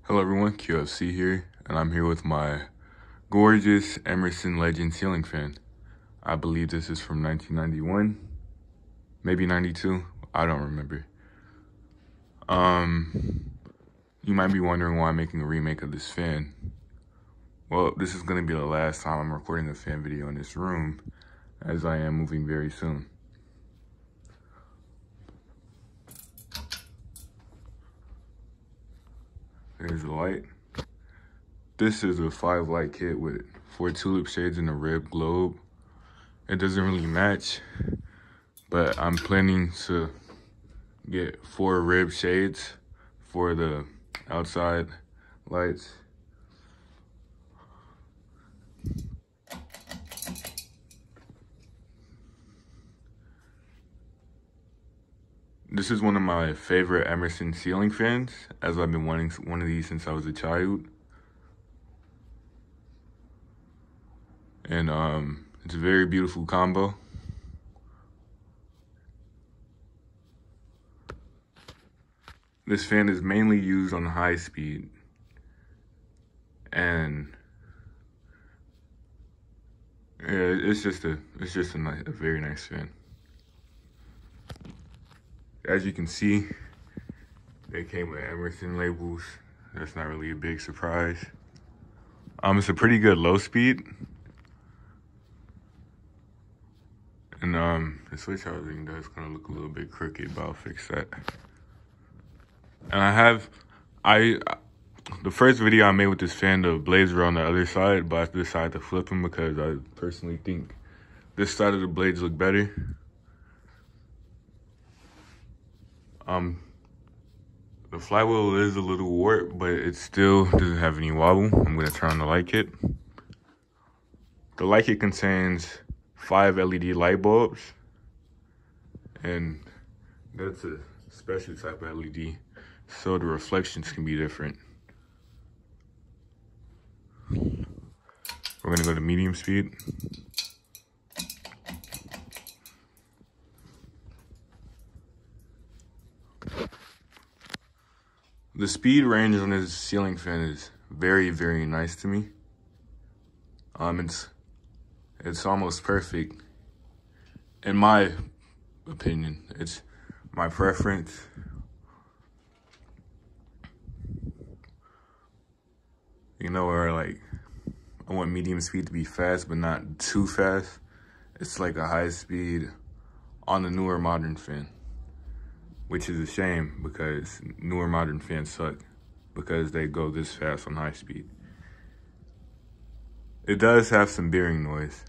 Hello everyone, QFC here, and I'm here with my gorgeous Emerson Legend Ceiling Fan. I believe this is from 1991, maybe 92, I don't remember. You might be wondering why I'm making a remake of this fan. Well, this is going to be the last time I'm recording a fan video in this room, as I am moving very soon. There's the light. This is a 5-light kit with 4 tulip shades and a red globe. It doesn't really match, but I'm planning to get 4 rib shades for the outside lights. This is one of my favorite Emerson ceiling fans, as I've been wanting one of these since I was a child. And it's a very beautiful combo. This fan is mainly used on high speed, and yeah, it's just a very nice fan. As you can see, they came with Emerson labels. That's not really a big surprise. It's a pretty good low speed. And the switch housing does kind of look a little bit crooked, but I'll fix that. And the first video I made with this fan, the blades were on the other side, but I decided to flip them because I personally think this side of the blades look better. The flywheel is a little warped, but it still doesn't have any wobble. I'm gonna turn on the light kit. The light kit contains 5 LED light bulbs, and that's a special type of LED, so the reflections can be different. We're gonna go to medium speed. The speed range on this ceiling fan is very, very nice to me. It's almost perfect, in my opinion. It's my preference. You know, where like I want medium speed to be fast, but not too fast. It's like a high speed on the newer modern fan, which is a shame because newer modern fans suck because they go this fast on high speed. It does have some bearing noise,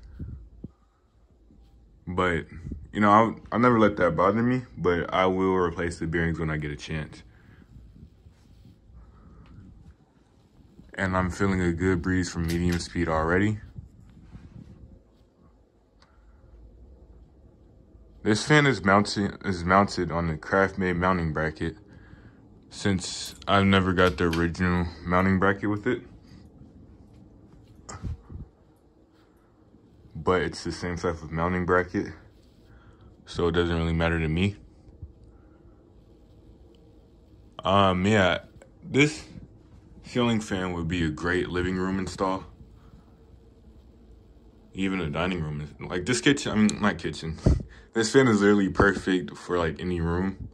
but you know, I'll never let that bother me, but I will replace the bearings when I get a chance. And I'm feeling a good breeze from medium speed already. This fan is mounted on the craft-made mounting bracket, since I've never got the original mounting bracket with it. But it's the same type of mounting bracket, so it doesn't really matter to me. Yeah, this ceiling fan would be a great living room install. Even a dining room, like this kitchen, I mean, not kitchen. This fan is literally perfect for like any room.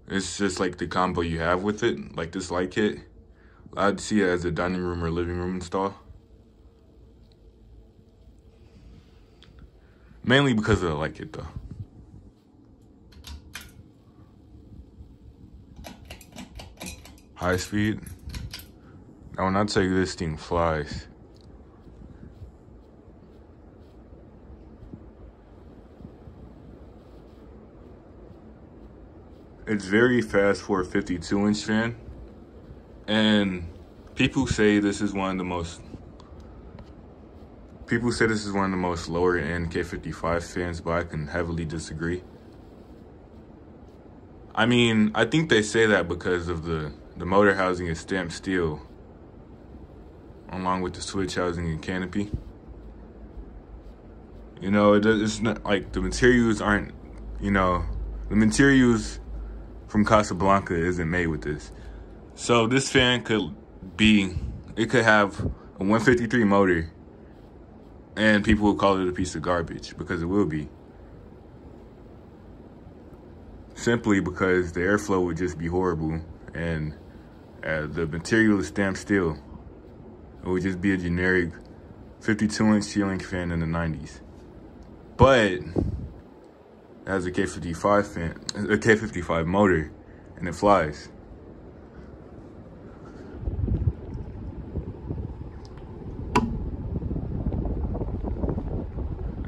It's just like the combo you have with it, like this light kit. I'd see it as a dining room or living room install. Mainly because of the light kit though. High speed. Now when I tell you this thing flies. It's very fast for a 52-inch fan. And people say this is one of the most lower end K55 fans, but I can heavily disagree. I mean, I think they say that because of the motor housing is stamped steel, along with the switch housing and canopy. You know, it's not like the materials aren't, you know, the materials from Casablanca isn't made with this. So this fan could have a 153 motor, and people will call it a piece of garbage, because it will be. Simply because the airflow would just be horrible, and the material is stamped steel. It would just be a generic 52-inch ceiling fan in the 90s. But it has a K55 motor, and it flies.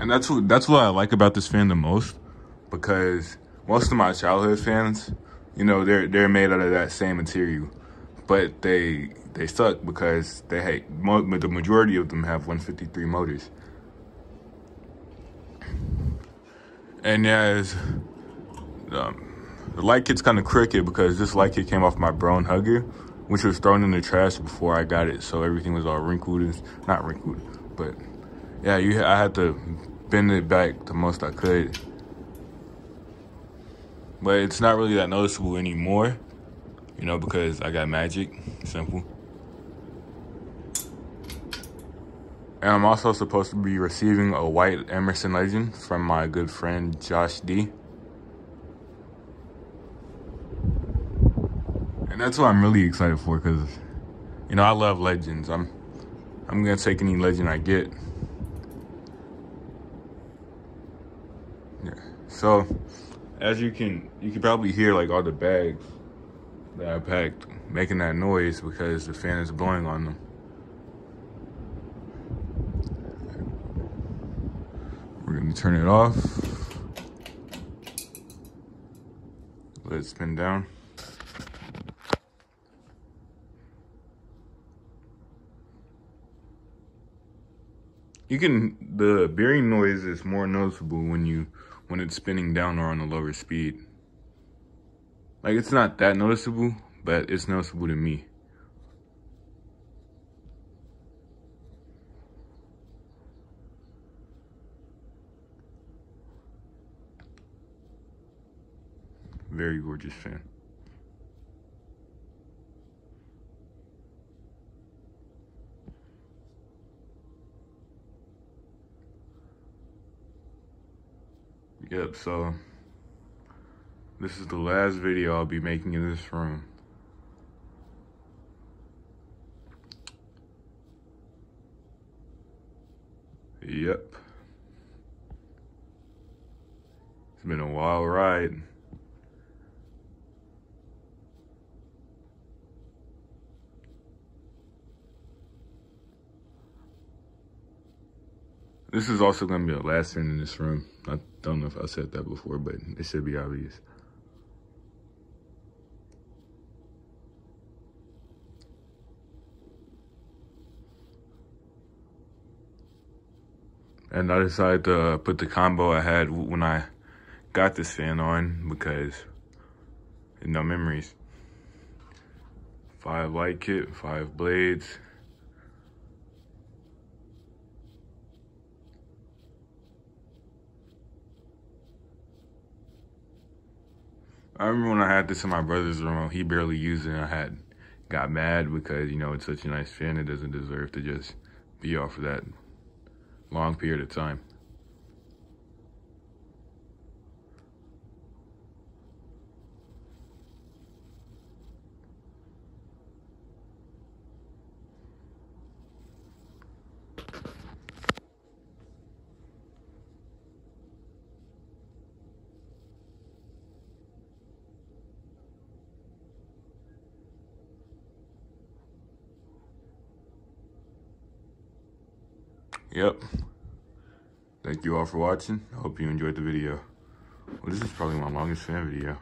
And that's what I like about this fan the most, because most of my childhood fans, you know, they're made out of that same material, but they suck because the majority of them have 153 motors. And yeah, the light kit's kind of crooked because this light kit came off my Brown Hugger, which was thrown in the trash before I got it, so everything was all wrinkled and not wrinkled, but yeah, I had to bend it back the most I could. But it's not really that noticeable anymore, you know, because I got magic, simple. And I'm also supposed to be receiving a white Emerson Legend from my good friend Josh D. And that's what I'm really excited for, because, you know, I love legends. I'm gonna take any legend I get. Yeah. So, as you can probably hear, like, all the bags that I packed making that noise because the fan is blowing on them. We're gonna turn it off. Let it spin down. The bearing noise is more noticeable when it's spinning down or on a lower speed. Like, it's not that noticeable, but it's noticeable to me. Very gorgeous fan. Yep, so this is the last video I'll be making in this room. Yep. It's been a wild ride. This is also going to be the last fan in this room. I don't know if I said that before, but it should be obvious. And I decided to put the combo I had when I got this fan on because, you know, memories. 5 light kit, 5 blades. I remember when I had this in my brother's room, he barely used it, and I got mad because, you know, it's such a nice fan, it doesn't deserve to just be off for that long period of time. Yep. Thank you all for watching. I hope you enjoyed the video. Well, this is probably my longest fan video.